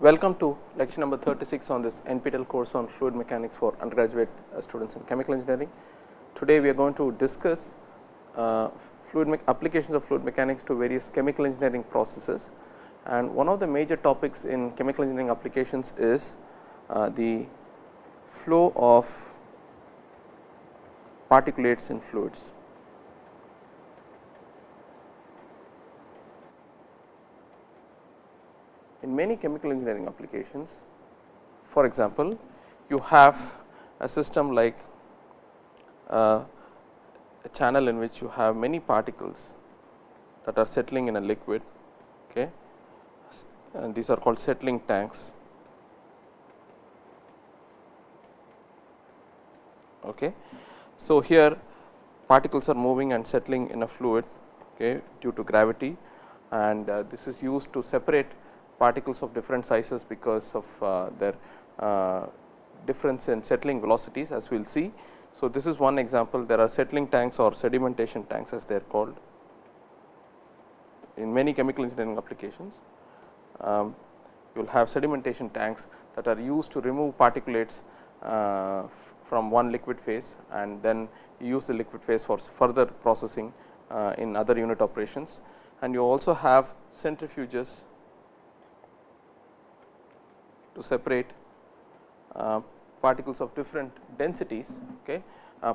Welcome to lecture number 36 on this NPTEL course on fluid mechanics for undergraduate students in chemical engineering. Today we are going to discuss applications of fluid mechanics to various chemical engineering processes, and one of the major topics in chemical engineering applications is the flow of particulates in fluids. In many chemical engineering applications, for example, you have a system like a channel in which you have many particles that are settling in a liquid, okay, and these are called settling tanks. Okay. So, here particles are moving and settling in a fluid, okay, due to gravity, and this is used to separate particles of different sizes because of their difference in settling velocities, as we will see. So, this is one example. There are settling tanks or sedimentation tanks, as they are called in many chemical engineering applications. You will have sedimentation tanks that are used to remove particulates from one liquid phase, and then you use the liquid phase for further processing in other unit operations. And you also have centrifuges to separate particles of different densities, okay,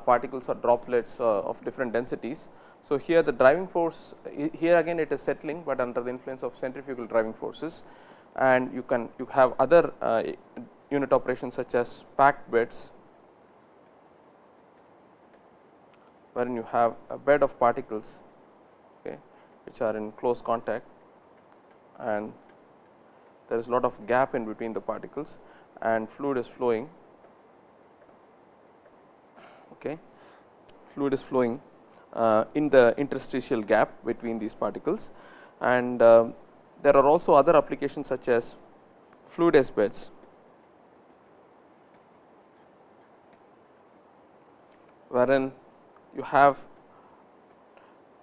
particles or droplets of different densities. So, here the driving force, here again it is settling, but under the influence of centrifugal driving forces, and you have other unit operations such as packed beds, wherein you have a bed of particles, okay, which are in close contact, and there is a lot of gap in between the particles and fluid is flowing. Okay. Fluid is flowing in the interstitial gap between these particles, and there are also other applications such as fluidized beds, wherein you have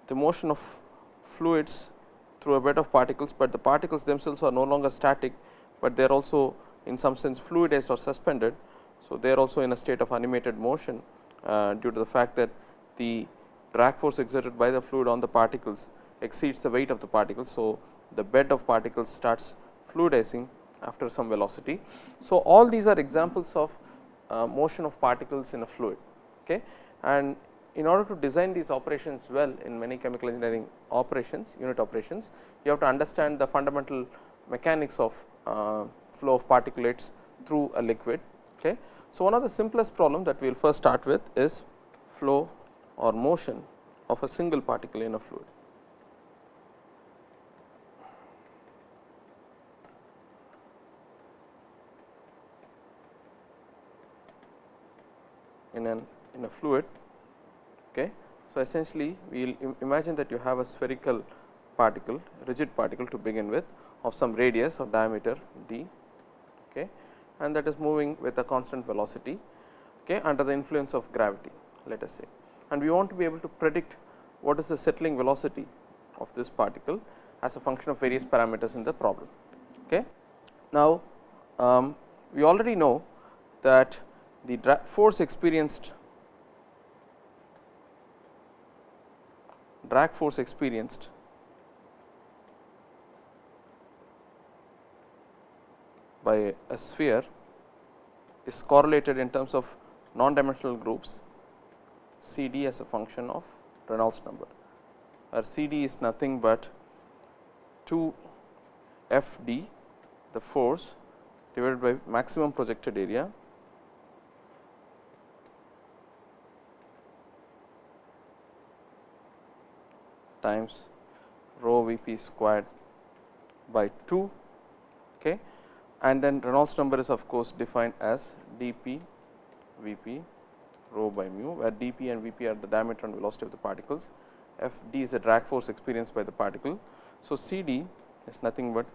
the motion of fluids through a bed of particles, but the particles themselves are no longer static, but they are also in some sense fluidized or suspended. So, they are also in a state of animated motion due to the fact that the drag force exerted by the fluid on the particles exceeds the weight of the particles. So, the bed of particles starts fluidizing after some velocity. So, all these are examples of motion of particles in a fluid, okay. And in order to design these operations well in many chemical engineering operations, unit operations, you have to understand the fundamental mechanics of flow of particulates through a liquid. Okay. So, one of the simplest problem that we will first start with is flow or motion of a single particle in a fluid. In a fluid. Okay. So, essentially we will imagine that you have a spherical particle, rigid particle to begin with, of some radius or diameter d, okay, and that is moving with a constant velocity, okay, under the influence of gravity, let us say, and we want to be able to predict what is the settling velocity of this particle as a function of various parameters in the problem. Okay. Now, we already know that the drag force experienced by a sphere is correlated in terms of non-dimensional groups C d as a function of Reynolds number, where C d is nothing but 2 F d, the force, divided by maximum projected area times rho V p squared by 2, okay, and then Reynolds number is of course defined as d p V p rho by mu, where d p and V p are the diameter and velocity of the particles. F d is the drag force experienced by the particle. So, C d is nothing but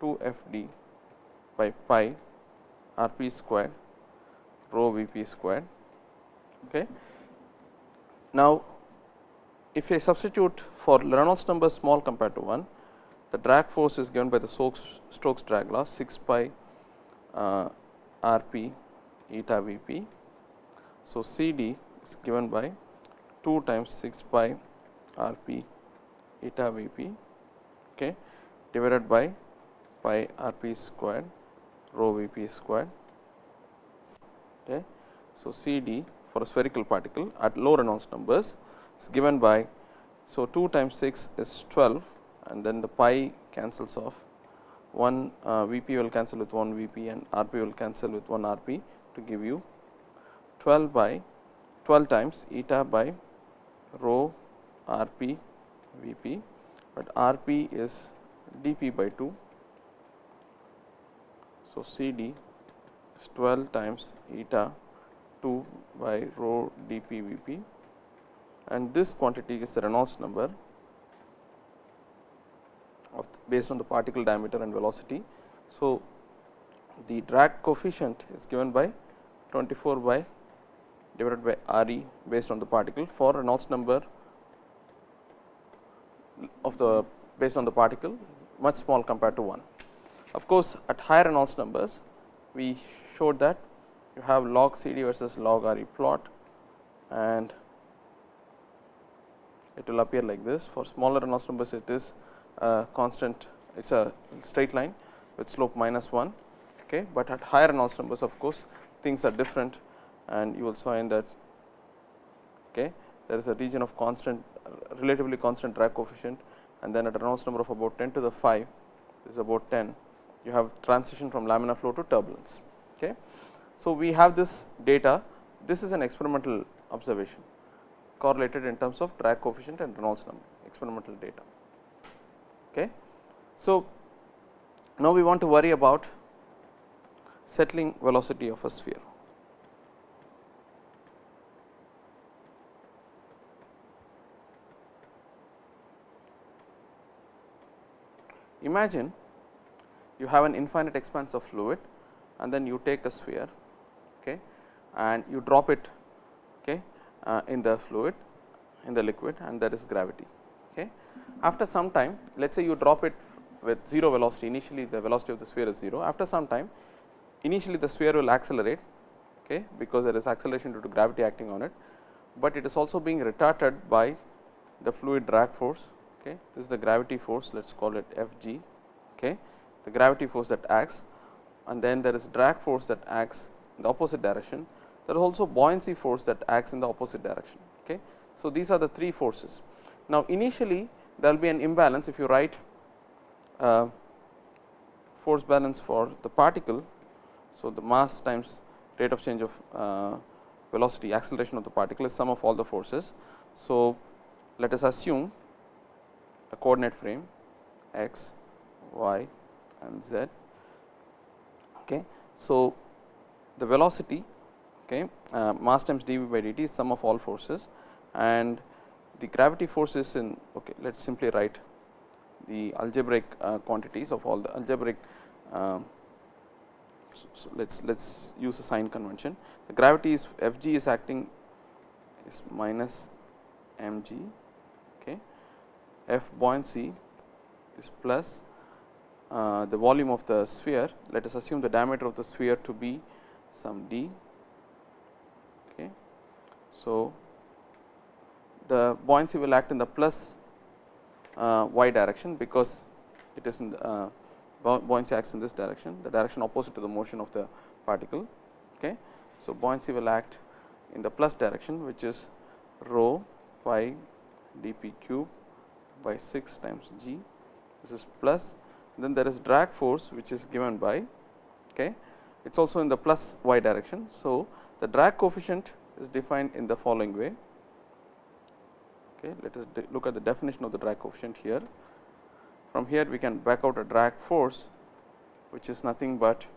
2 F d by pi r p squared rho V p squared. Okay. Now, if I substitute for Reynolds number small compared to 1, the drag force is given by the Stokes drag law 6 pi Rp eta Vp. So, C d is given by 2 times 6 pi Rp eta Vp, okay, divided by pi Rp squared rho Vp squared. Okay. So, C d for a spherical particle at low Reynolds numbers is given by, so 2 times 6 is 12, and then the pi cancels off, 1 Vp will cancel with 1 Vp and Rp will cancel with 1 Rp to give you 12 by 12 times eta by rho Rp Vp, but Rp is dP by 2. So, C d is 12 times eta 2 by rho dP Vp, and this quantity is the Reynolds number of based on the particle diameter and velocity. So, the drag coefficient is given by 24 by divided by Re based on the particle for Reynolds number of the based on the particle much small compared to 1. Of course, at higher Reynolds numbers we showed that you have log C d versus log Re plot, and it will appear like this. For smaller Reynolds numbers it is a constant, it is a straight line with slope -1, okay, but at higher Reynolds numbers of course things are different, and you will find that, okay, there is a region of constant, relatively constant drag coefficient, and then at a Reynolds number of about 10 to the 5, this is about 10, you have transition from laminar flow to turbulence. Okay. So, we have this data, this is an experimental observation correlated in terms of drag coefficient and Reynolds number, experimental data. Okay. So, now we want to worry about settling velocity of a sphere. Imagine you have an infinite expanse of fluid, and then you take a sphere, okay, and you drop it, okay, in the fluid, in the liquid, and there is gravity. Okay. After some time, let us say you drop it with 0 velocity, initially the velocity of the sphere is 0. After some time, initially the sphere will accelerate, okay, because there is acceleration due to gravity acting on it, but it is also being retarded by the fluid drag force. Okay. This is the gravity force, let us call it Fg, okay, the gravity force that acts, and then there is drag force that acts in the opposite direction. There is also buoyancy force that acts in the opposite direction. Okay. So, these are the 3 forces. Now, initially there will be an imbalance if you write force balance for the particle. So, the mass times rate of change of velocity, acceleration of the particle is sum of all the forces. So, let us assume a coordinate frame x, y and z. Okay. So, the velocity, okay, mass times dV by dt is sum of all forces, and the gravity force is in, okay, let us simply write the algebraic quantities of all the algebraic, so let us use a sign convention. The gravity is Fg is acting is minus mg, okay. F buoyancy is plus the volume of the sphere. Let us assume the diameter of the sphere to be some d. Okay. So, the buoyancy will act in the plus y direction, because it is in the buoyancy acts in this direction, the direction opposite to the motion of the particle. Okay. So, buoyancy will act in the plus direction, which is rho pi dp cube by 6 times g. This is plus, then there is drag force which is given by, okay, it is also in the plus y direction. So, the drag coefficient is defined in the following way. Okay, let us look at the definition of the drag coefficient here. From here we can back out a drag force which is nothing but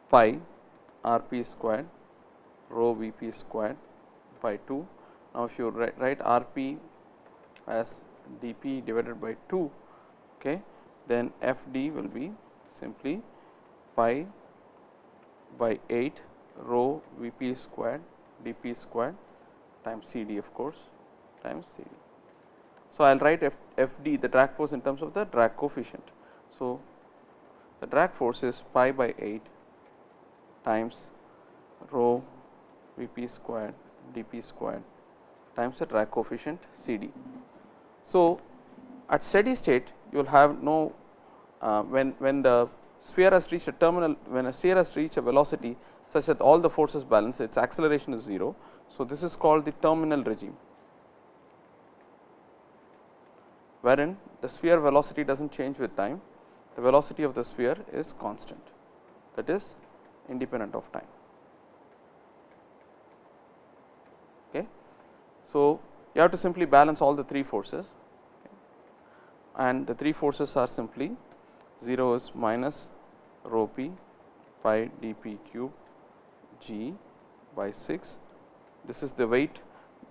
pi Rp squared rho Vp squared by 2. Now, if you write Rp as dP divided by 2, okay, then Fd will be simply pi by 8 rho Vp squared dP squared times Cd, of course, times Cd. So, I will write F d the drag force in terms of the drag coefficient. So, the drag force is pi by 8 times rho V p squared d p squared times the drag coefficient C d. So, at steady state you will have no when the sphere has reached a terminal, when a sphere has reached a velocity such that all the forces balance, its acceleration is 0. So, this is called the terminal regime, wherein the sphere velocity does not change with time, the velocity of the sphere is constant, that is independent of time. Okay. So, you have to simply balance all the 3 forces, and the 3 forces are simply 0 is minus rho p pi d p cube g by 6. This is the weight,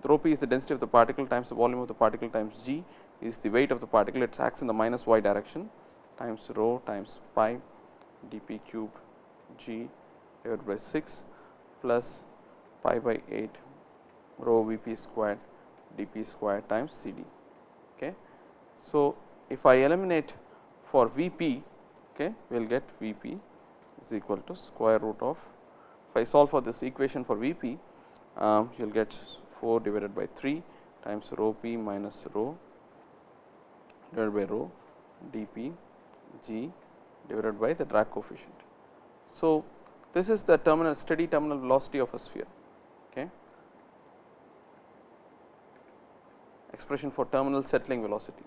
rho p is the density of the particle times the volume of the particle times g is the weight of the particle, it acts in the minus y direction, times rho times pi d p cube g divided by 6 plus pi by 8 rho V p squared d p squared times C d. Okay. So, if I eliminate for V p, okay, we will get V p is equal to square root of, if I solve for this equation for V p, you will get 4 divided by 3 times rho p minus rho divided by rho d p g divided by the drag coefficient. So, this is the terminal steady terminal velocity of a sphere. Okay. Expression for terminal settling velocity,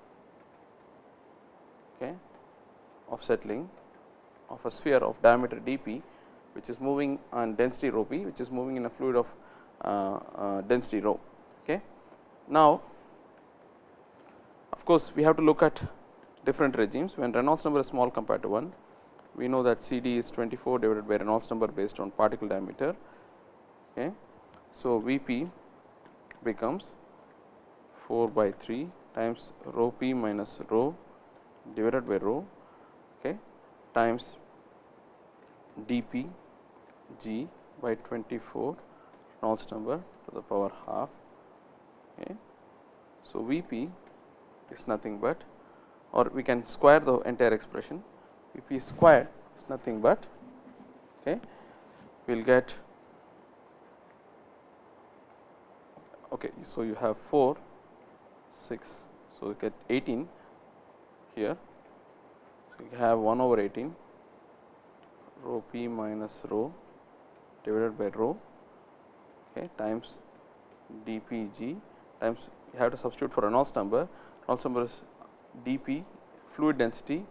okay, of settling of a sphere of diameter d p, which is moving on density rho p, which is moving in a fluid of density rho. Okay. Now, of course, we have to look at different regimes. When Reynolds number is small compared to 1, we know that C d is 24 divided by Reynolds number based on particle diameter. Okay. So, V p becomes 4 by 3 times rho p minus rho divided by rho, okay, times d p g by 24 Reynolds number to the power half. Okay. So, V p is nothing but, or we can square the entire expression, V p squared is nothing but, okay, we will get, okay, so you have 4 6, so you get 18 here, so you have 1 over 18 rho p minus rho divided by rho, okay, times d p g times, you have to substitute for Reynolds number. Reynolds number is d p fluid density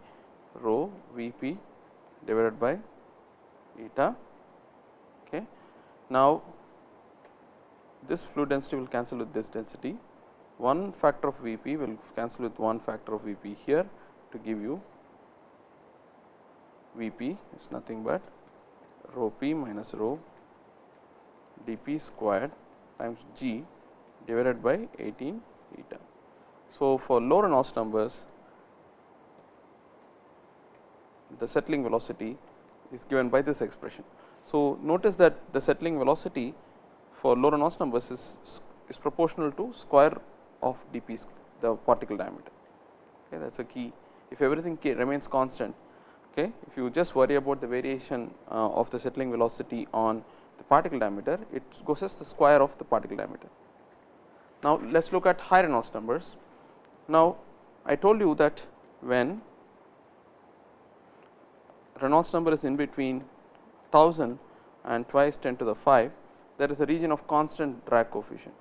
rho V p divided by eta. Okay. Now, this fluid density will cancel with this density, one factor of V p will cancel with one factor of V p here to give you V p is nothing but rho p minus rho d p squared times g divided by 18 eta. So, for low Reynolds numbers, the settling velocity is given by this expression. So, notice that the settling velocity for low Reynolds numbers is proportional to square of d p, the particle diameter. Okay, that is a key. If everything remains constant, okay, if you just worry about the variation of the settling velocity on the particle diameter, it goes as the square of the particle diameter. Now, let us look at high Reynolds numbers. Now, I told you that when Reynolds number is in between 1000 and twice 10 to the 5, there is a region of constant drag coefficient.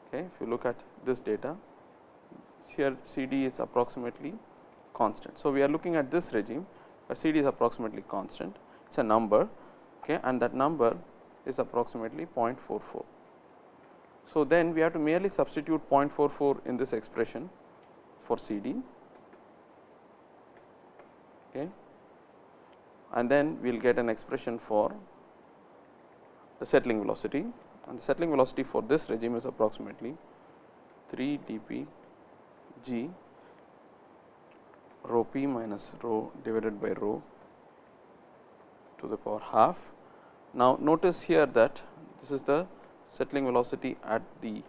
Okay, if you look at this data, here C d is approximately constant. So, we are looking at this regime where C d is approximately constant, it is a number, okay, and that number is approximately 0.44. So, then we have to merely substitute 0.44 in this expression for C d, okay, and then we will get an expression for the settling velocity, and the settling velocity for this regime is approximately 3 d p g rho p minus rho divided by rho to the power half. Now, notice here that this is the settling velocity at the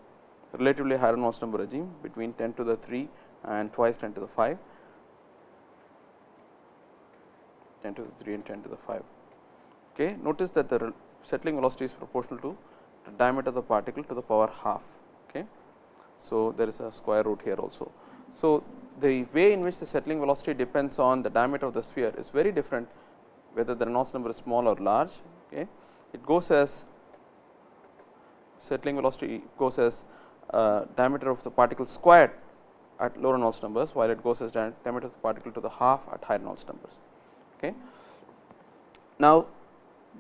relatively higher Reynolds number regime between 10 to the 3 and twice 10 to the 5, 10 to the 3 and 10 to the 5. Okay. Notice that the settling velocity is proportional to the diameter of the particle to the power half. Okay. So, there is a square root here also. So, the way in which the settling velocity depends on the diameter of the sphere is very different whether the Reynolds number is small or large. Okay. It goes as settling velocity goes as diameter of the particle squared at low Reynolds numbers, while it goes as diameter of the particle to the half at high Reynolds numbers. Okay. Now,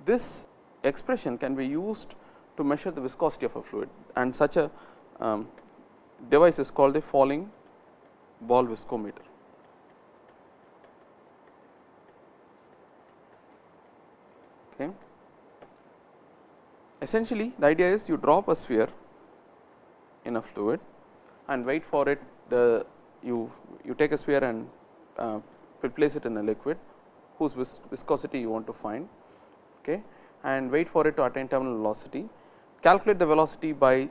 this expression can be used to measure the viscosity of a fluid, and such a device is called the falling ball viscometer. Okay. Essentially, the idea is you drop a sphere in a fluid and wait for it. You take a sphere and place it in a liquid whose viscosity you want to find, okay, and wait for it to attain terminal velocity. Calculate the velocity by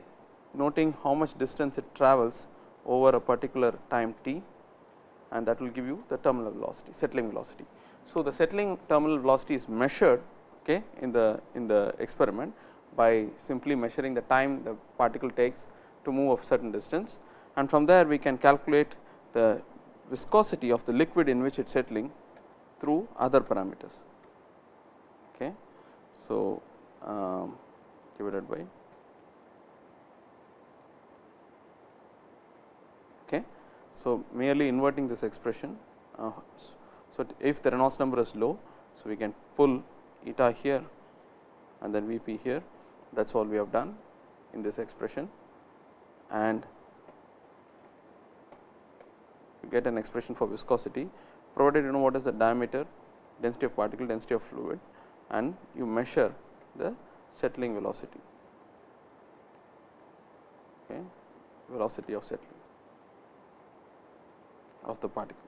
noting how much distance it travels over a particular time t, and that will give you the terminal velocity, settling velocity. So, the settling terminal velocity is measured, okay, in the experiment by simply measuring the time the particle takes to move a certain distance, and from there we can calculate the viscosity of the liquid in which it is settling through other parameters. Okay. So, divided by, okay. So, merely inverting this expression. So, if the Reynolds number is low, so we can pull eta here and then V p here, that is all we have done in this expression, and you get an expression for viscosity, provided you know what is the diameter, density of particle, density of fluid, and you measure the settling velocity, okay, velocity of settling of the particle.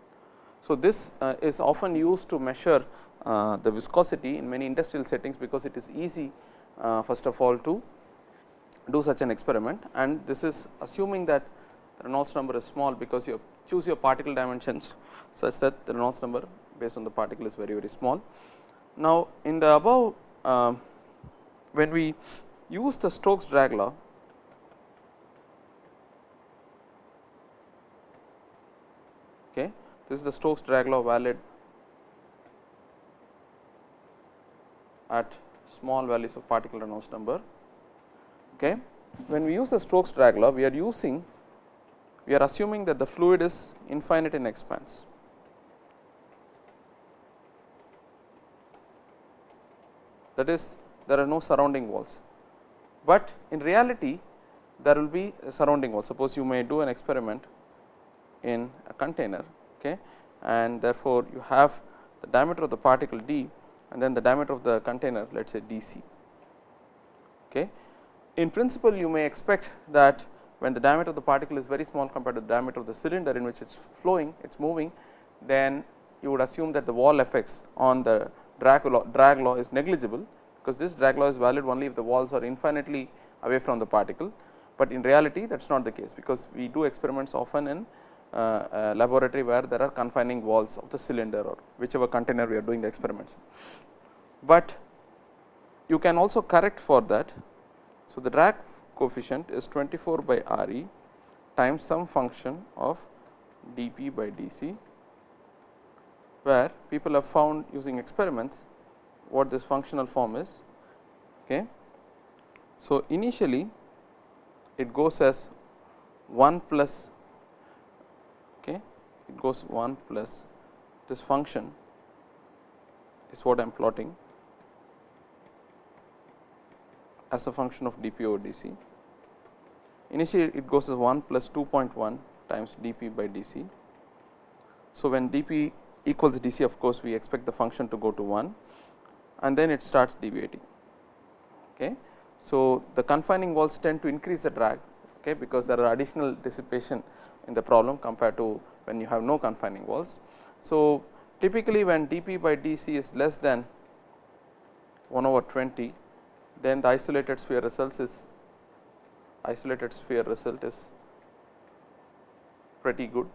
So, this is often used to measure the viscosity in many industrial settings, because it is easy first of all to do such an experiment, and this is assuming that the Reynolds number is small, because you choose your particle dimensions such that the Reynolds number based on the particle is very small. Now, in the above, when we use the Stokes Drag Law, okay, this is the Stokes Drag Law valid at small values of particle Reynolds number. Okay. When we use the Stokes Drag Law, we are assuming that the fluid is infinite in expanse. That is, there are no surrounding walls, but in reality there will be a surrounding wall. Suppose you may do an experiment in a container, okay, and therefore, you have the diameter of the particle d and then the diameter of the container, let us say dc. Okay. In principle, you may expect that when the diameter of the particle is very small compared to the diameter of the cylinder in which it is flowing, it is moving, then you would assume that the wall effects on the drag law is negligible, because this drag law is valid only if the walls are infinitely away from the particle, but in reality that is not the case, because we do experiments often in a laboratory where there are confining walls of the cylinder or whichever container we are doing the experiments. But you can also correct for that. So, the drag coefficient is 24 by Re times some function of dP by dC, where people have found using experiments what this functional form is. Okay. So, initially it goes as 1 plus, okay, it goes 1 plus this function is what I am plotting as a function of dP over dC. Initially it goes as 1 plus 2.1 times dP by dC. So, when dP equals dC, of course, we expect the function to go to 1, and then it starts deviating. Okay. So, the confining walls tend to increase the drag, okay, because there are additional dissipation in the problem compared to when you have no confining walls. So, typically when dP by dC is less than 1 over 20, then the isolated sphere results is isolated sphere result is pretty good,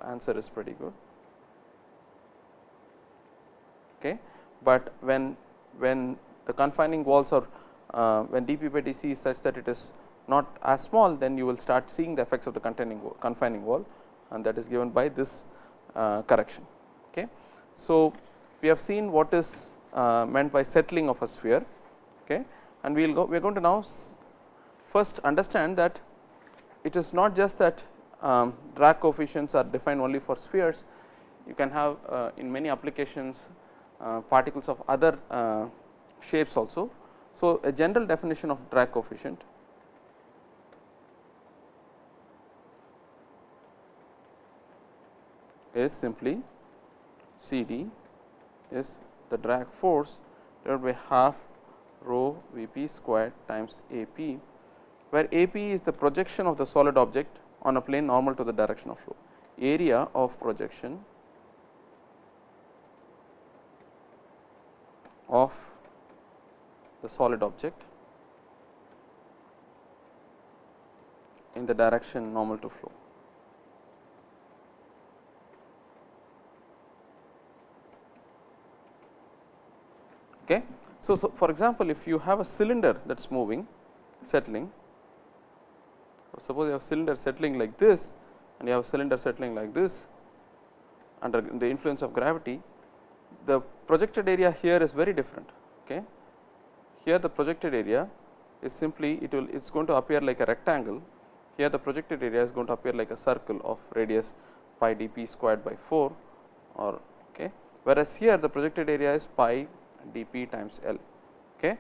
answer is pretty good. Okay. But when the confining walls are when dP by dC is such that it is not as small, then you will start seeing the effects of the confining wall, and that is given by this correction. Okay. So, we have seen what is meant by settling of a sphere, okay, and we are going to now first understand that it is not just that drag coefficients are defined only for spheres. You can have in many applications particles of other shapes also. So, a general definition of drag coefficient is simply C d is the drag force divided by half rho V p squared times A p, where A p is the projection of the solid object on a plane normal to the direction of flow. Area of projection of the solid object in the direction normal to flow. Okay. So, for example, if you have a cylinder that is moving, settling, suppose you have cylinder settling like this and you have cylinder settling like this under the influence of gravity, the projected area here is very different. Okay. Here the projected area is simply it is going to appear like a rectangle. Here the projected area is going to appear like a circle of radius pi dP squared by 4, or okay, whereas here the projected area is pi dP times L. Okay.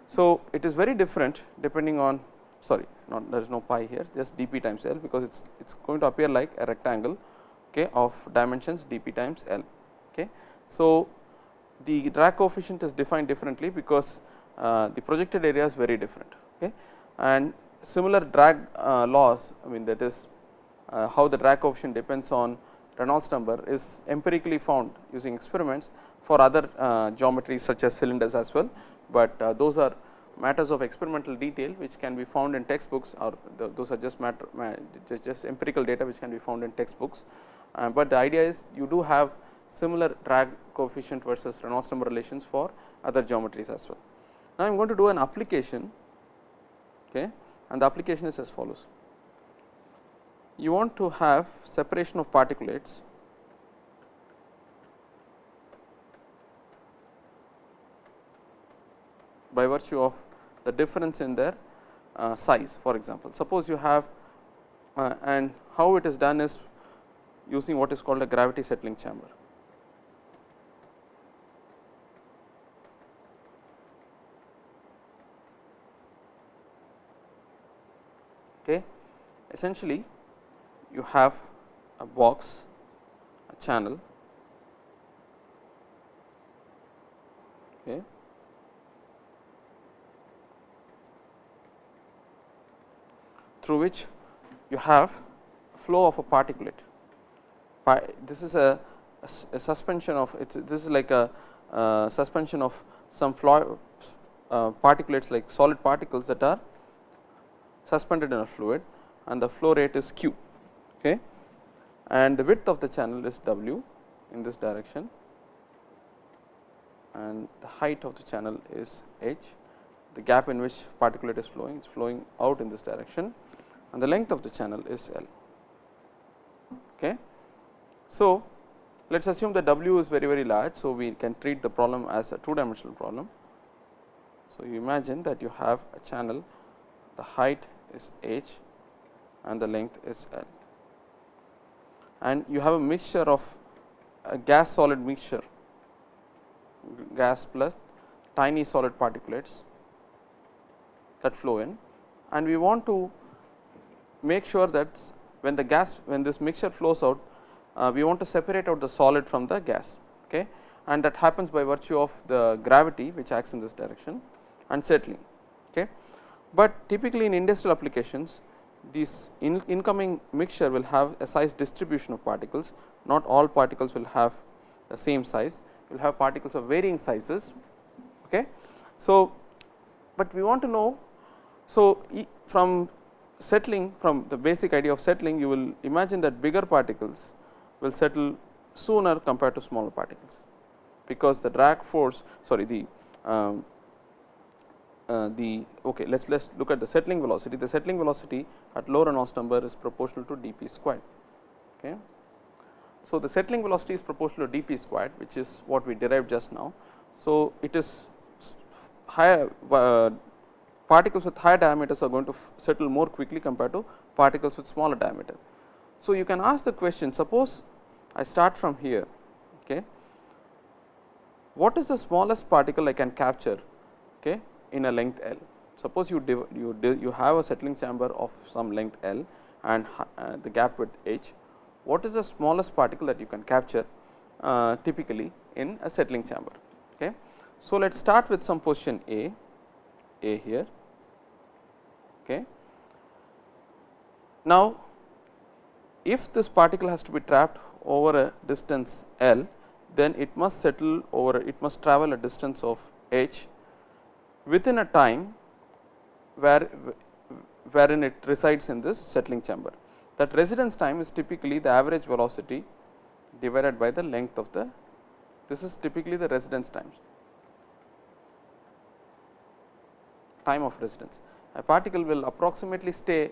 So, it is very different depending on, sorry, not there is no pi here, just dP times L, because it is going to appear like a rectangle, okay, of dimensions dP times L. Okay. So, the drag coefficient is defined differently because the projected area is very different. Okay. And similar drag laws, I mean, that is how the drag coefficient depends on Reynolds number is empirically found using experiments for other geometries such as cylinders as well, but those are matters of experimental detail which can be found in textbooks, or those are just just empirical data which can be found in textbooks. But the idea is you do have similar drag coefficient versus Reynolds number relations for other geometries as well. Now, I am going to do an application, okay, and the application is as follows. You want to have separation of particulates by virtue of the difference in their size. For example, suppose you have and how it is done is using what is called a gravity settling chamber. Okay. Essentially, you have a box, a channel, okay, through which you have flow of a particulate. This is a suspension of this is like a suspension of some particulates like solid particles that are suspended in a fluid, and the flow rate is q. Okay. And the width of the channel is w in this direction, and the height of the channel is h, the gap in which particulate is flowing out in this direction, and the length of the channel is L. Okay. So, let us assume that w is very large. So, we can treat the problem as a 2-dimensional problem. So, you imagine that you have a channel, the height is h and the length is L, and you have a mixture of a gas solid mixture, gas plus tiny solid particulates that flow in, and we want to make sure that when this mixture flows out, we want to separate out the solid from the gas, okay, and that happens by virtue of the gravity which acts in this direction and settling. Okay. But typically in industrial applications, this incoming mixture will have a size distribution of particles. Not all particles will have the same size, you will have particles of varying sizes. Okay. So, but we want to know So, from settling, from the basic idea of settling, you will imagine that bigger particles will settle sooner compared to smaller particles, because the drag force, sorry, okay, let's look at the settling velocity. The settling velocity at low Reynolds number is proportional to dp squared. Okay. So, the settling velocity is proportional to dp squared, which is what we derived just now. So, it is higher, particles with higher diameters are going to settle more quickly compared to particles with smaller diameter. So, you can ask the question, suppose I start from here, okay, what is the smallest particle I can capture, okay, in a length L. Suppose you have a settling chamber of some length L and the gap width h. What is the smallest particle that you can capture typically in a settling chamber? Okay. So, let us start with some position A here. Okay. Now, if this particle has to be trapped over a distance L, then it must settle over, it must travel a distance of h within a time wherein it resides in this settling chamber. That residence time is typically the average velocity divided by the length of the, this is typically the residence time of residence. A particle will approximately stay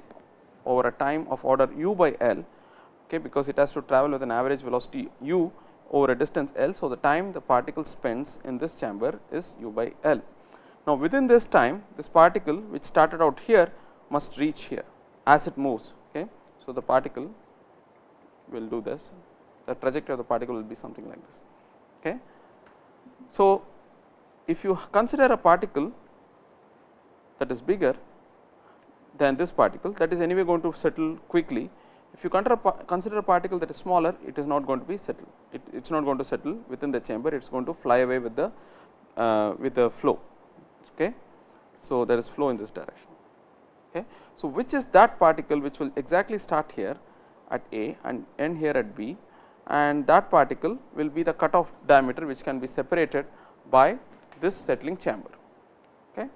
over a time of order u by L, okay, because it has to travel with an average velocity u over a distance L. So, the time the particle spends in this chamber is u by L. Now, within this time, this particle which started out here must reach here as it moves. Okay. So, the particle will do this, the trajectory of the particle will be something like this. Okay. So, if you consider a particle that is bigger than this particle, that is anyway going to settle quickly. If you consider a particle that is smaller, it is not going to be settled, it is not going to settle within the chamber, it is going to fly away with the flow. Okay. So, there is flow in this direction. Okay. So, which is that particle which will exactly start here at A and end here at B, and that particle will be the cutoff diameter which can be separated by this settling chamber. Okay.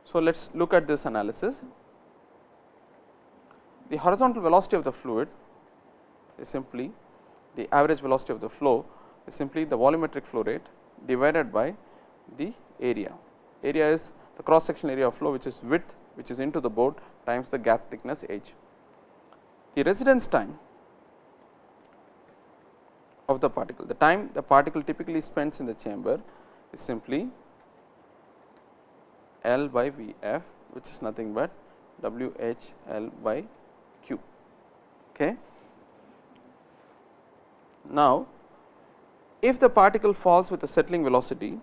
So, let us look at this analysis. The horizontal velocity of the fluid is simply the average velocity of the flow is simply the volumetric flow rate divided by the area. Area is the cross sectional area of flow, which is width, which is into the board, times the gap thickness h. The residence time of the particle, the time the particle typically spends in the chamber is simply L by V f, which is nothing but W h L by Q. Okay. Now, if the particle falls with a settling velocity,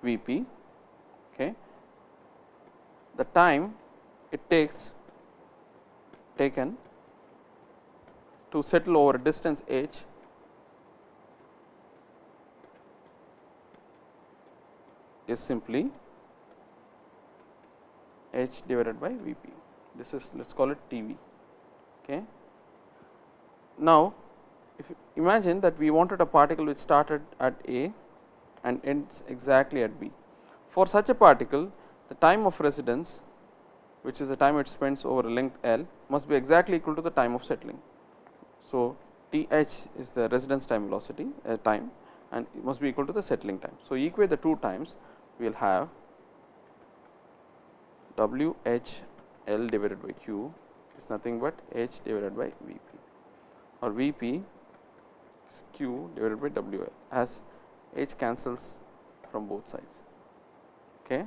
V p, okay, the time it taken to settle over a distance h is simply h divided by V p. This is, let us call it T v. Okay. Now, if you imagine that we wanted a particle which started at A and ends exactly at B. For such a particle, the time of residence, which is the time it spends over a length L, must be exactly equal to the time of settling. So, T h is the residence time velocity time, and it must be equal to the settling time. So, equate the two times, we will have W h L divided by Q is nothing but h divided by V p, or V p is Q divided by W L, as h cancels from both sides. Okay.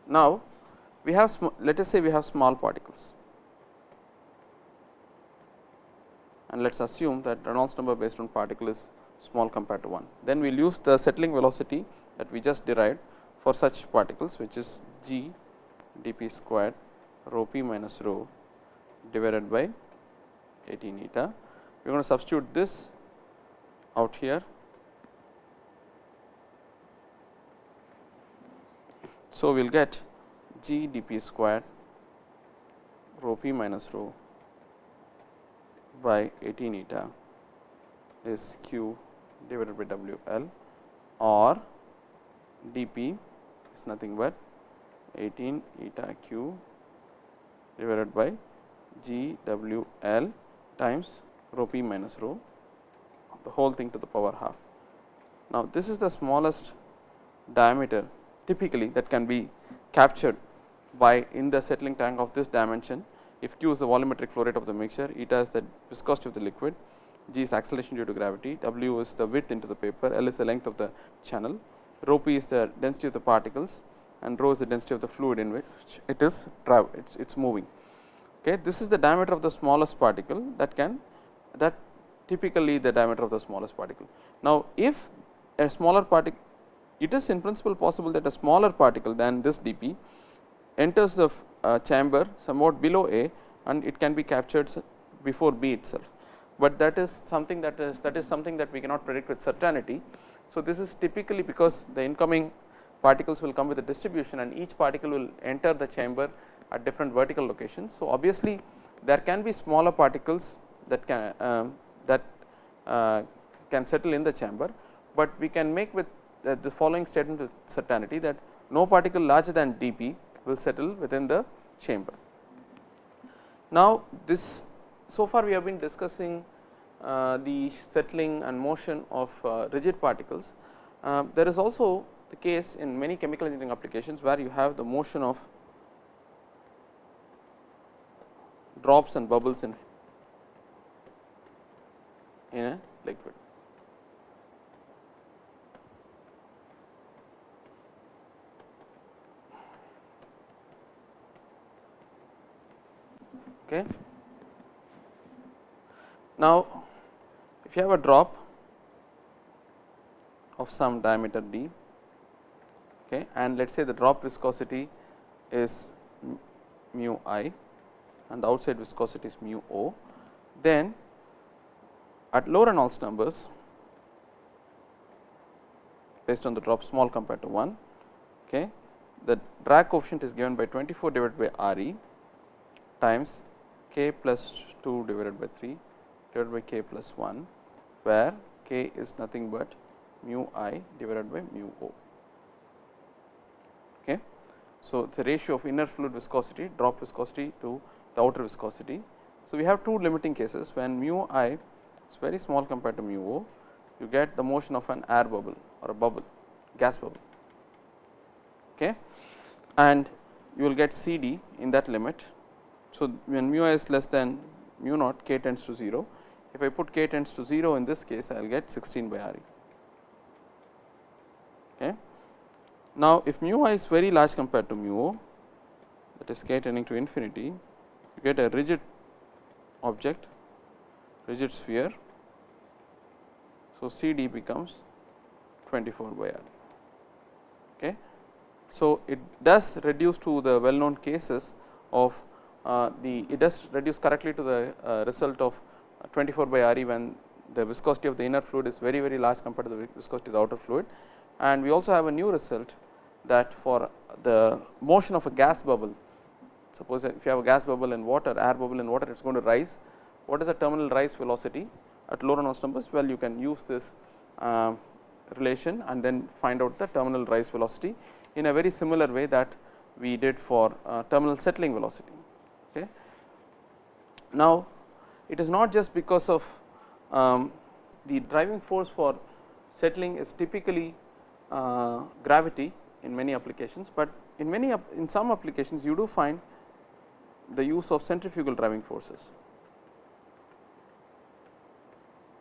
Now, we have let us say we have small particles, and let us assume that Reynolds number based on particle is small compared to 1. Then we will use the settling velocity that we just derived for such particles, which is g dp squared rho p minus rho divided by 18 eta. We are going to substitute this out here. So, we will get G dP squared rho p minus rho by 18 eta is q divided by W L, or dP is nothing but 18 eta q divided by G W L times rho p minus rho, the whole thing to the power half. Now, this is the smallest diameter typically that can be captured by in the settling tank of this dimension. If q is the volumetric flow rate of the mixture, eta is the viscosity of the liquid, G is acceleration due to gravity, W is the width into the paper, L is the length of the channel, rho p is the density of the particles, and rho is the density of the fluid in which it is moving. Okay. This is the diameter of the smallest particle that typically the diameter of the smallest particle. Now, if a smaller particle, it is in principle possible that a smaller particle than this dP enters the chamber somewhat below A, and it can be captured before B itself, but that is something that we cannot predict with certainty. So, this is typically because the incoming particles will come with a distribution, and each particle will enter the chamber at different vertical locations. So, obviously, there can be smaller particles that can settle in the chamber, but we can make with the following statement with certainty that no particle larger than dP will settle within the chamber. Now, this so far we have been discussing the settling and motion of rigid particles. There is also the case in many chemical engineering applications where you have the motion of drops and bubbles in a liquid. Okay. Now, if you have a drop of some diameter d, okay, and let us say the drop viscosity is mu I and the outside viscosity is mu O, then at low Reynolds numbers based on the drop small compared to 1, okay, the drag coefficient is given by 24 divided by R e times k plus 2 divided by 3 divided by k plus 1, where k is nothing but mu I divided by mu O. Okay. So, it is a ratio of inner fluid viscosity, drop viscosity to the outer viscosity. So, we have two limiting cases. When mu I is very small compared to mu O, you get the motion of an air bubble or a bubble, gas bubble, okay, and you will get C d in that limit. So, when mu I is less than mu naught, k tends to 0. If I put k tends to 0 in this case, I will get 16 by R e. Okay. Now, if mu I is very large compared to mu O, that is k tending to infinity, you get a rigid object, rigid sphere. So, C d becomes 24 by R. Okay. So, it does reduce to the well known cases of it does reduce correctly to the result of 24 by R e when the viscosity of the inner fluid is very large compared to the viscosity of the outer fluid. And we also have a new result that for the motion of a gas bubble, suppose if you have a gas bubble in water, air bubble in water, it is going to rise. What is the terminal rise velocity at low Reynolds numbers? Well, you can use this relation and then find out the terminal rise velocity in a very similar way that we did for terminal settling velocity. Okay. Now, it is not just because of the driving force for settling is typically gravity in many applications, but in some applications you do find the use of centrifugal driving forces,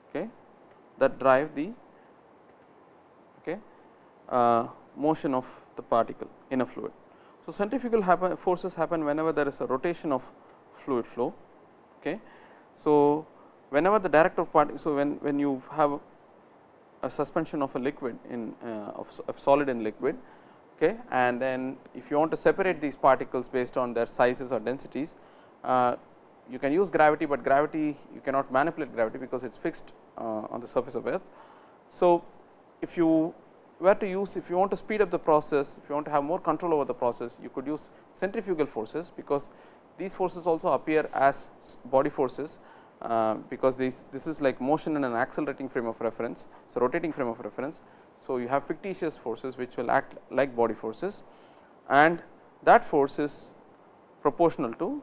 okay, that drive the motion of the particle in a fluid. So, centrifugal forces happen whenever there is a rotation of fluid flow. Okay. So, whenever the direct of particle, so when you have a suspension of a liquid in of solid in liquid, okay, and then if you want to separate these particles based on their sizes or densities, you can use gravity, but gravity you cannot manipulate gravity because it is fixed on the surface of earth. So, if you were to use, if you want to speed up the process, if you want to have more control over the process, you could use centrifugal forces, because these forces also appear as body forces, because this is like motion in an accelerating frame of reference, so rotating frame of reference. So, you have fictitious forces which will act like body forces, and that force is proportional to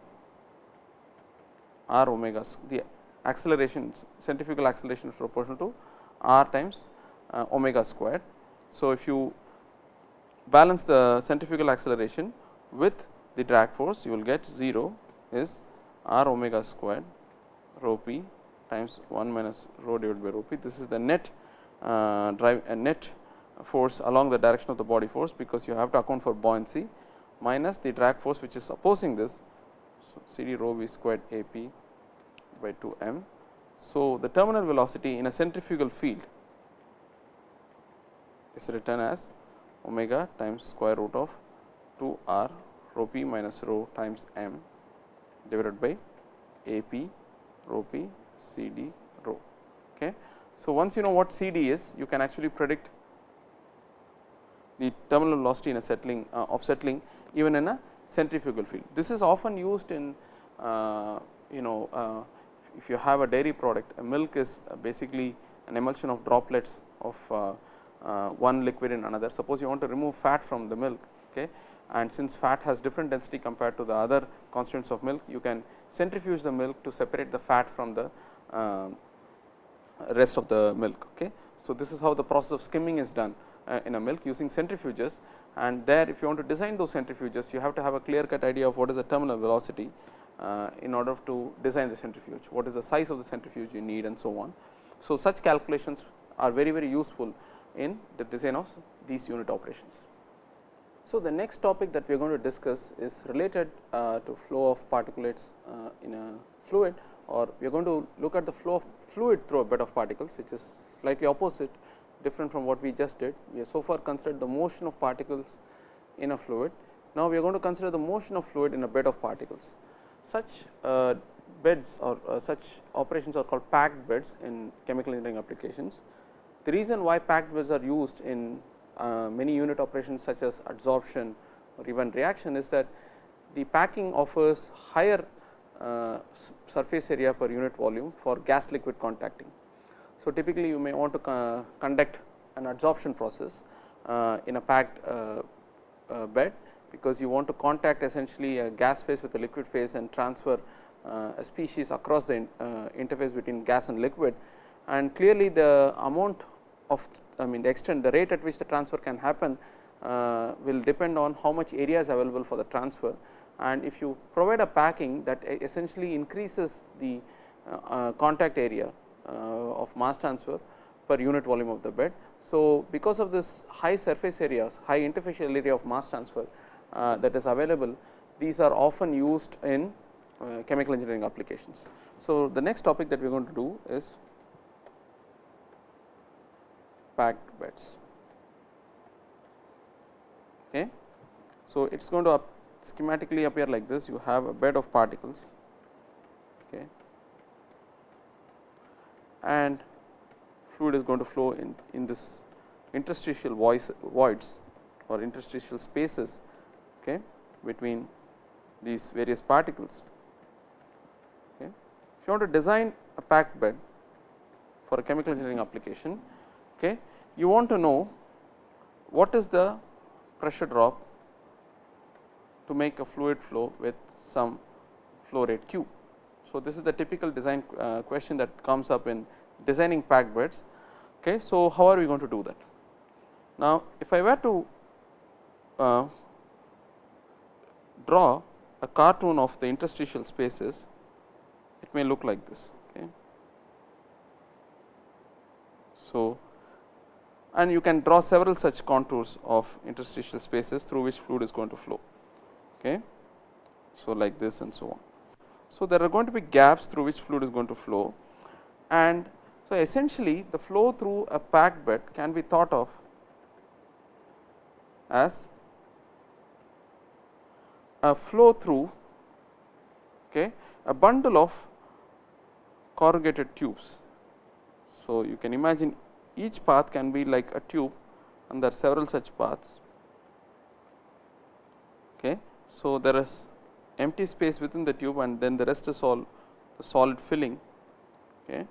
r omega, the acceleration, centrifugal acceleration is proportional to r times omega squared. So, if you balance the centrifugal acceleration with the drag force, you will get 0 is r omega squared rho p times 1 minus rho divided by rho p. This is the net net force along the direction of the body force, because you have to account for buoyancy, minus the drag force which is opposing this. So, C d rho v squared A p by 2 m. So, the terminal velocity in a centrifugal field is written as omega times square root of 2 r rho p minus rho times m divided by A p rho p C d rho. Okay. So, once you know what C d is, you can actually predict the terminal velocity in a settling of settling even in a centrifugal field. This is often used in if you have a dairy product, a milk is basically an emulsion of droplets of one liquid in another. Suppose you want to remove fat from the milk, okay, and since fat has different density compared to the other constituents of milk, you can centrifuge the milk to separate the fat from the rest of the milk. Okay. So, this is how the process of skimming is done in a milk using centrifuges, and there if you want to design those centrifuges, you have to have a clear cut idea of what is the terminal velocity in order to design the centrifuge, what is the size of the centrifuge you need, and so on. So, such calculations are very, very useful in the design of these unit operations. So, the next topic that we are going to discuss is related to flow of particulates in a fluid, or we are going to look at the flow of fluid through a bed of particles, which is slightly opposite, different from what we just did. We have so far considered the motion of particles in a fluid. Now, we are going to consider the motion of fluid in a bed of particles. Such beds or such operations are called packed beds in chemical engineering applications. The reason why packed beds are used in many unit operations such as adsorption or even reaction is that the packing offers higher surface area per unit volume for gas liquid contacting. So, typically you may want to conduct an adsorption process in a packed bed, because you want to contact essentially a gas phase with a liquid phase and transfer a species across the interface between gas and liquid, and clearly the amount of the extent, the rate at which the transfer can happen will depend on how much area is available for the transfer, and if you provide a packing that essentially increases the contact area of mass transfer per unit volume of the bed. So, because of this high surface areas, high interfacial area of mass transfer that is available, these are often used in chemical engineering applications. So, the next topic that we are going to do is packed beds. Okay. So, it is going to schematically appear like this. You have a bed of particles, okay, and fluid is going to flow in this interstitial voids or interstitial spaces, okay, between these various particles. Okay. If you want to design a packed bed for a chemical engineering application, okay, you want to know what is the pressure drop to make a fluid flow with some flow rate Q. So, this is the typical design question that comes up in designing packed beds. Okay. So, how are we going to do that? Now, if I were to draw a cartoon of the interstitial spaces, it may look like this. Okay. So, and you can draw several such contours of interstitial spaces through which fluid is going to flow. Okay. So, like this and so on. So, there are going to be gaps through which fluid is going to flow, and so essentially the flow through a packed bed can be thought of as a flow through, okay, a bundle of corrugated tubes. So, you can imagine each path can be like a tube and there are several such paths. Okay. So, there is empty space within the tube and then the rest is all the solid filling. Okay.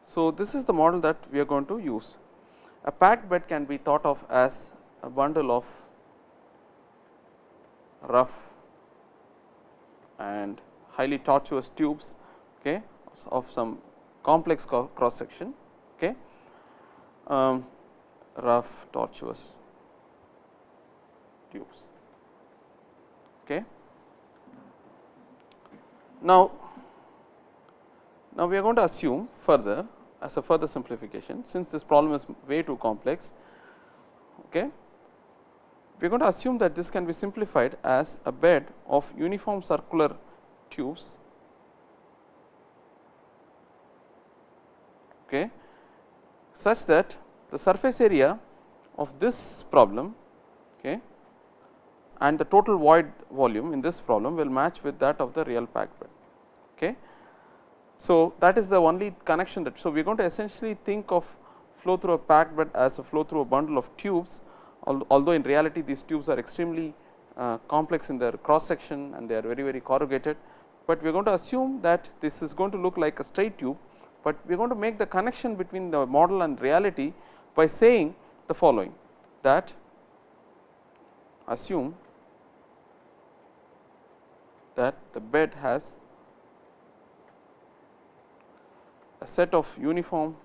So, this is the model that we are going to use. A packed bed can be thought of as a bundle of rough and highly tortuous tubes, okay, of some complex cross section, okay, rough tortuous tubes. Okay. Now we are going to assume further, as a further simplification, since this problem is way too complex, okay, we are going to assume that this can be simplified as a bed of uniform circular tubes, okay, such that the surface area of this problem, okay, and the total void volume in this problem will match with that of the real packed bed. Okay. So, that is the only connection that. So, we are going to essentially think of flow through a packed bed as a flow through a bundle of tubes, although in reality these tubes are extremely complex in their cross section and they are very, very corrugated, but we are going to assume that this is going to look like a straight tube, but we are going to make the connection between the model and reality by saying the following, that assume that the bed has a set of uniform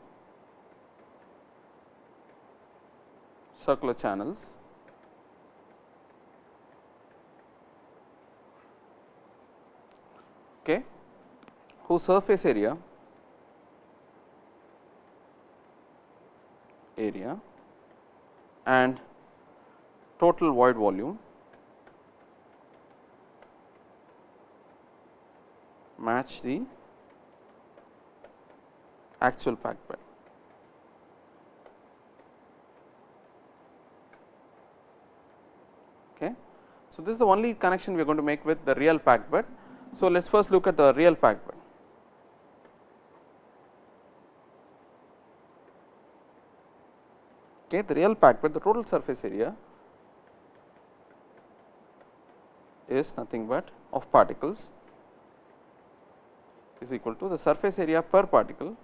circular channels okay, whose surface area and total void volume match the actual packed bed. Okay. So, this is the only connection we are going to make with the real packed bed. So, let us first look at the real packed bed. Okay, the real packed bed, the total surface area is nothing but of particles is equal to the surface area per particle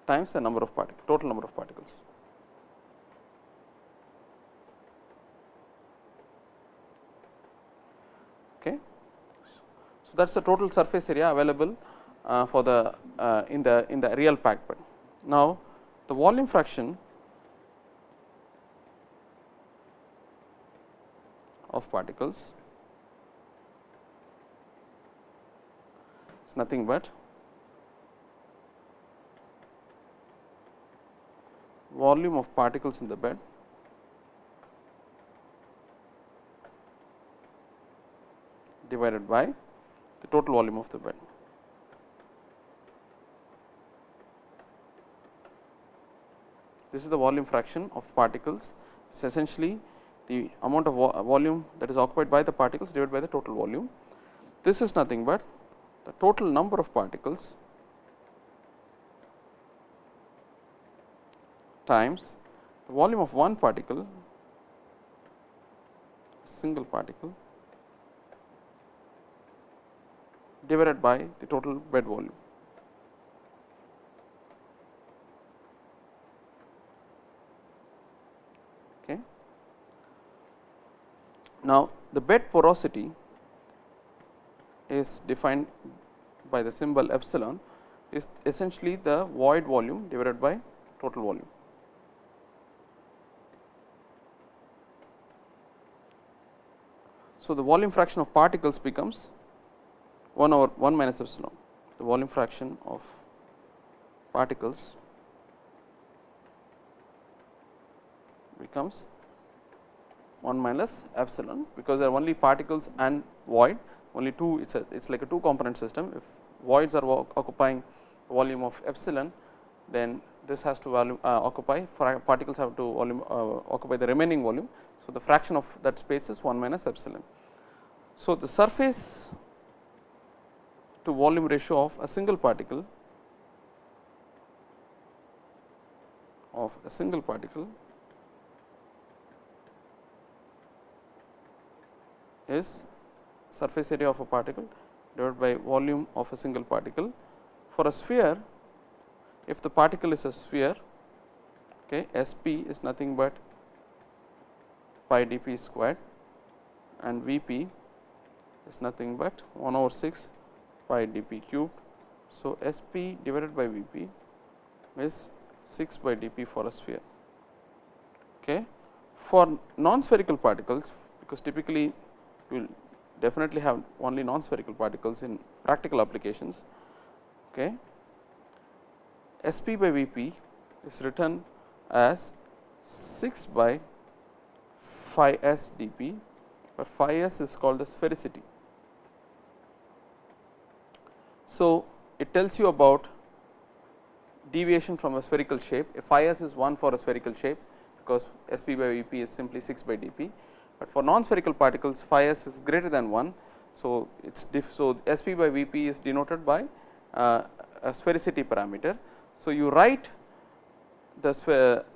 times the number of particles, total number of particles. Okay. So, that is the total surface area available for the in the real packed bed. Now, the volume fraction of particles is nothing but volume of particles in the bed divided by the total volume of the bed. This is the volume fraction of particles. It is essentially the amount of volume that is occupied by the particles divided by the total volume. This is nothing but the total number of particles times the volume of one particle, single particle, divided by the total bed volume. Okay. Now, the bed porosity is defined by the symbol epsilon, is essentially the void volume divided by total volume. So, the volume fraction of particles becomes 1 over 1 minus epsilon. The volume fraction of particles becomes 1 minus epsilon, because there are only particles and void, only two, it is like a two component system. If voids are occupying volume of epsilon, then this has to occupy, particles have to volume occupy the remaining volume. So, the fraction of that space is 1 minus epsilon. So, the surface to volume ratio of a single particle of a single particle is surface area of a particle divided by volume of a single particle. For a sphere, if the particle is a sphere, okay, S p is nothing but pi d p squared and V p is nothing but 1 over 6 pi d p cubed. So, S p divided by V p is 6 by d p for a sphere. Okay. For non-spherical particles, because typically you will definitely have only non-spherical particles in practical applications. Okay. S p by V p is written as 6 by phi s d p, where phi s is called the sphericity. So, it tells you about deviation from a spherical shape. If phi s is 1 for a spherical shape, because S p by V p is simply 6 by d p, but for non-spherical particles phi s is greater than 1. So, it is so S p by V p is denoted by a sphericity parameter. So, you write the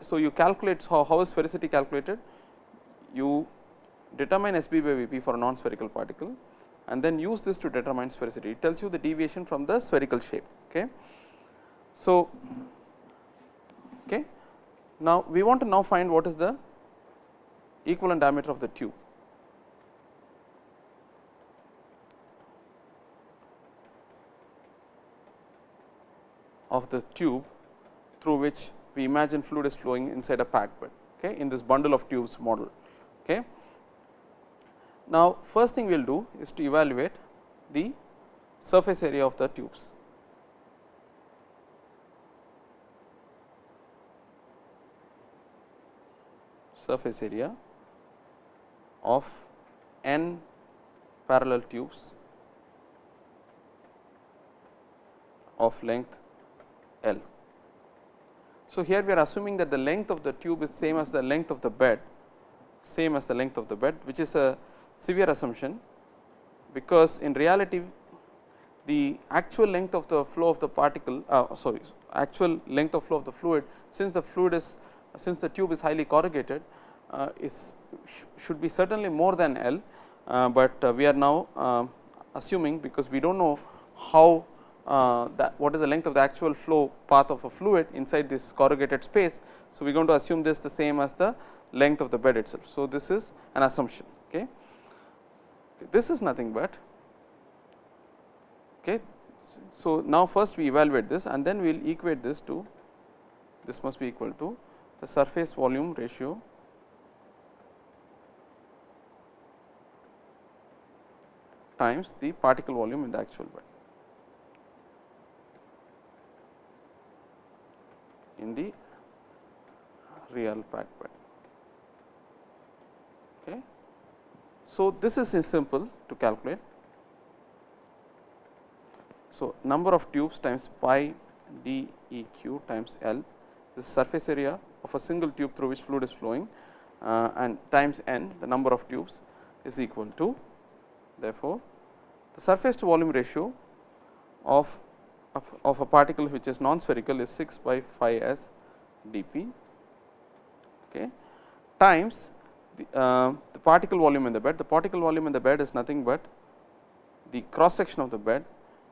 so you calculate how is sphericity calculated. You determine S p by V p for a non-spherical particle and then use this to determine sphericity. It tells you the deviation from the spherical shape. Okay. So, okay. Now, we want to now find what is the equivalent diameter of the tube. Of the tube through which we imagine fluid is flowing inside a packed bed, okay, in this bundle of tubes model. Okay. Now, first thing we will do is to evaluate the surface area of the tubes. Surface area of n parallel tubes of length L. So, here we are assuming that the length of the tube is same as the length of the bed, which is a severe assumption, because in reality the actual length of the flow of the particle actual length of flow of the fluid, since the tube is highly corrugated, should be certainly more than L, but we are now assuming, because we do not know how what is the length of the actual flow path of a fluid inside this corrugated space. So, we are going to assume this the same as the length of the bed itself. So, this is an assumption. Okay. This is nothing but, okay. So, now first we evaluate this and then we will equate this to, this must be equal to the surface volume ratio times the particle volume in the actual bed, in the real packed bed. Okay. So, this is simple to calculate. So, number of tubes times pi d e q times L, this is surface area of a single tube through which fluid is flowing, and times n, the number of tubes, is equal to, therefore, the surface to volume ratio of a particle which is non-spherical is 6 by phi s d p, okay, times the particle volume in the bed. The particle volume in the bed is nothing but the cross section of the bed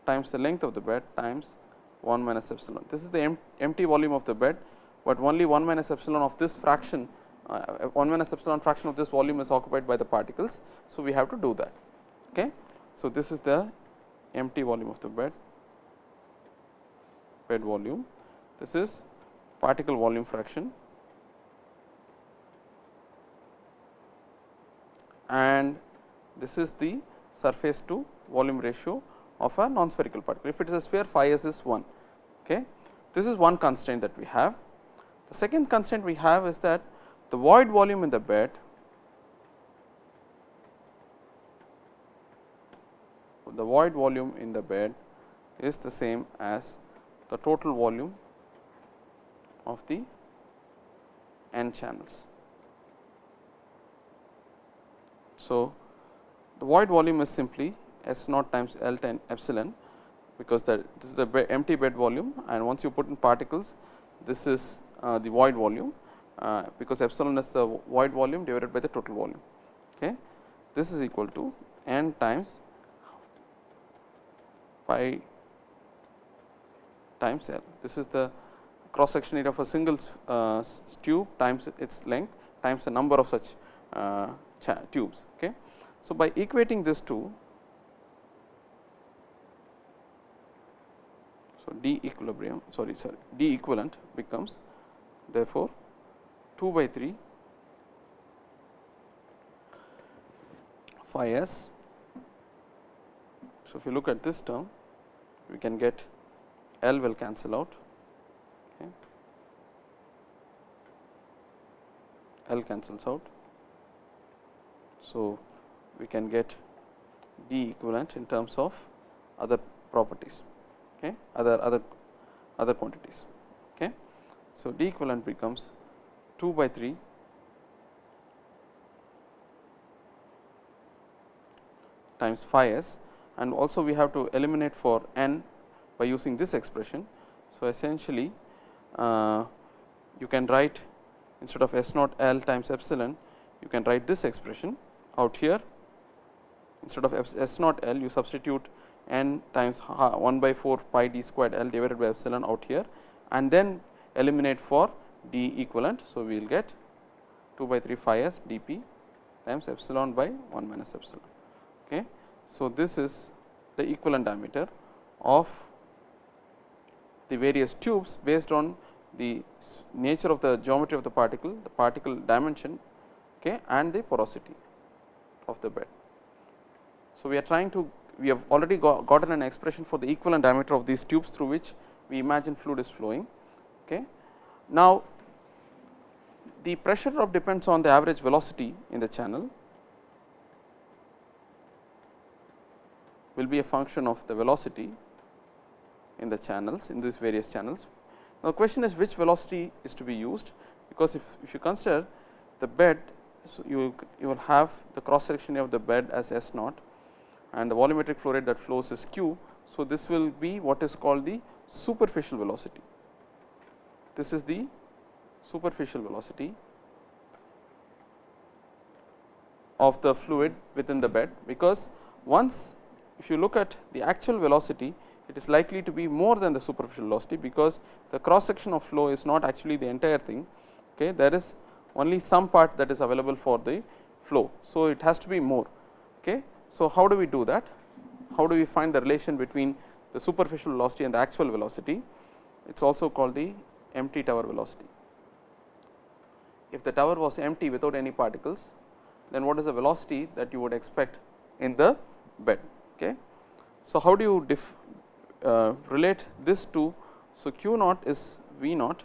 times the length of the bed times 1 minus epsilon. This is the empty volume of the bed, but only 1 minus epsilon of this fraction, 1 minus epsilon fraction of this volume is occupied by the particles. So, we have to do that. Okay. So, this is the empty volume of the bed volume. This is particle volume fraction, and this is the surface to volume ratio of a non-spherical particle. If it is a sphere, phi s is 1. Okay. This is one constraint that we have. The second constraint we have is that the void volume in the bed, is the same as the total volume of the n channels. So, the void volume is simply S naught times L times epsilon, because this is the empty bed volume, and once you put in particles, this is the void volume, because epsilon is the void volume divided by the total volume. Okay. This is equal to n times pi times L. This is the cross section area of a single tube times its length times the number of such tubes. Okay. So, by equating this to, so D equilibrium D equivalent becomes therefore 2 by 3 phi s. So, if you look at this term, we can get L will cancel out, okay. L cancels out. So, we can get D equivalent in terms of other properties, okay, other quantities. Okay. So, D equivalent becomes 2 by 3 times phi s, and also we have to eliminate for n by using this expression. So, essentially you can write, instead of S naught L times epsilon, you can write this expression out here. Instead of S naught L, you substitute n times 1 by 4 pi d squared L divided by epsilon out here, and then eliminate for D equivalent. So, we will get 2 by 3 phi s d p times epsilon by 1 minus epsilon. Okay. So, this is the equivalent diameter of the various tubes based on the nature of the geometry of the particle dimension, okay, and the porosity of the bed. So, we have already gotten an expression for the equivalent diameter of these tubes through which we imagine fluid is flowing. Okay. Now, the pressure drop depends on the average velocity in the channel, will be a function of the velocity in the channels, in these various channels. Now, the question is which velocity is to be used, because if you consider the bed, so you will have the cross section of the bed as S naught, and the volumetric flow rate that flows is Q. So, this will be what is called the superficial velocity. This is the superficial velocity of the fluid within the bed, because once if you look at the actual velocity, it is likely to be more than the superficial velocity, because the cross section of flow is not actually the entire thing. Okay. There is only some part that is available for the flow. So, it has to be more. Okay. So, how do we do that? How do we find the relation between the superficial velocity and the actual velocity? It is also called the empty tower velocity. If the tower was empty without any particles, then what is the velocity that you would expect in the bed? Okay. So, how do you relate this to? So, Q naught is V naught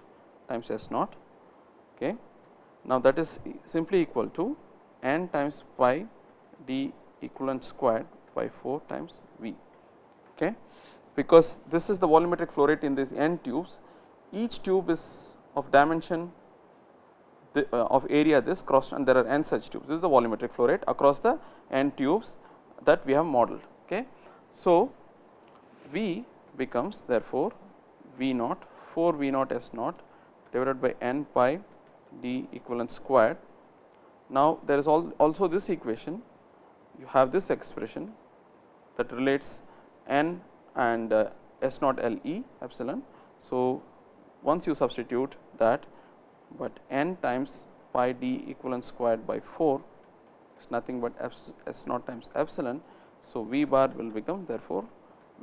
times S naught. Okay. Now, that is simply equal to n times pi d equivalent squared by 4 times V. Okay. Because this is the volumetric flow rate in these n tubes, each tube is of dimension of area this cross, and there are n such tubes. This is the volumetric flow rate across the n tubes that we have modeled. Okay. So, V becomes therefore V naught 4 V naught S naught divided by n pi d equivalent squared. Now, there is also this equation, you have this expression that relates n and S naught L E epsilon. So, once you substitute that, but n times pi d equivalent squared by 4 is nothing but S naught times epsilon. So, V bar will become therefore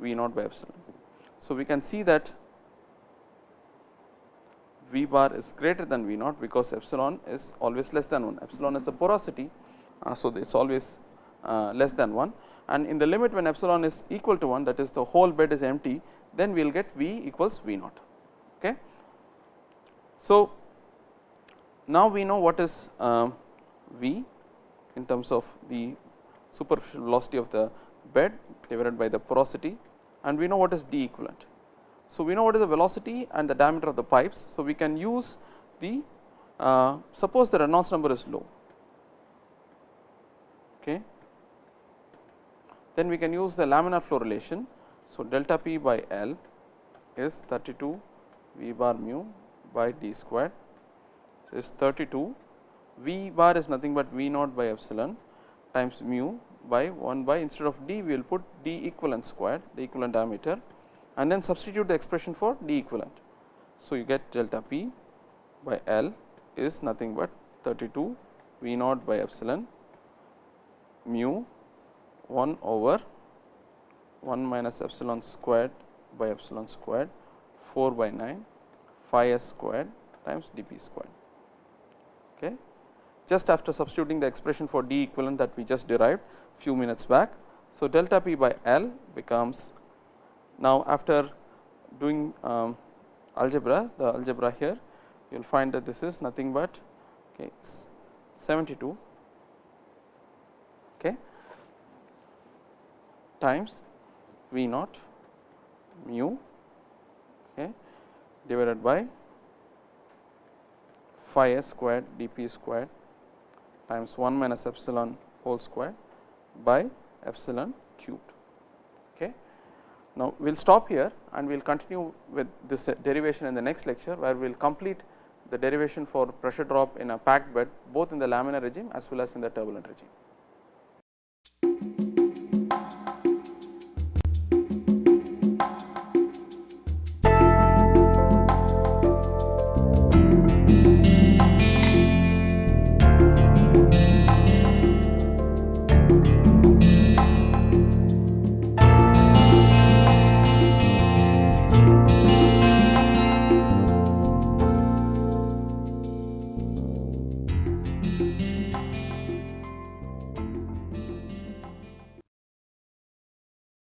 V naught by epsilon. So, we can see that V bar is greater than V naught, because epsilon is always less than 1. Epsilon is the porosity. So, it is always less than 1, and in the limit when epsilon is equal to 1, that is the whole bed is empty, then we will get V equals V naught. Okay. So, now we know what is V in terms of the superficial velocity of the bed divided by the porosity, and we know what is D equivalent. So, we know what is the velocity and the diameter of the pipes. So, we can use the suppose the Reynolds number is low, okay, then we can use the laminar flow relation. So, delta P by L is 32 V bar mu by d squared. So, is 32 V bar is nothing but V naught by epsilon times mu by 1 by, instead of d we will put d equivalent squared, the equivalent diameter, and then substitute the expression for d equivalent. So, you get delta p by L is nothing but 32 V naught by epsilon mu 1 over 1 minus epsilon squared by epsilon squared 4 by 9 phi s squared times d p squared. Okay. Just after substituting the expression for d equivalent that we just derived few minutes back. So, delta p by L becomes, now after doing algebra, the algebra here you will find that this is nothing but 72 times V naught mu divided by phi s squared d p squared times 1 minus epsilon whole square by epsilon cubed. Okay. Now, we will stop here and we will continue with this derivation in the next lecture, where we will complete the derivation for pressure drop in a packed bed, both in the laminar regime as well as in the turbulent regime.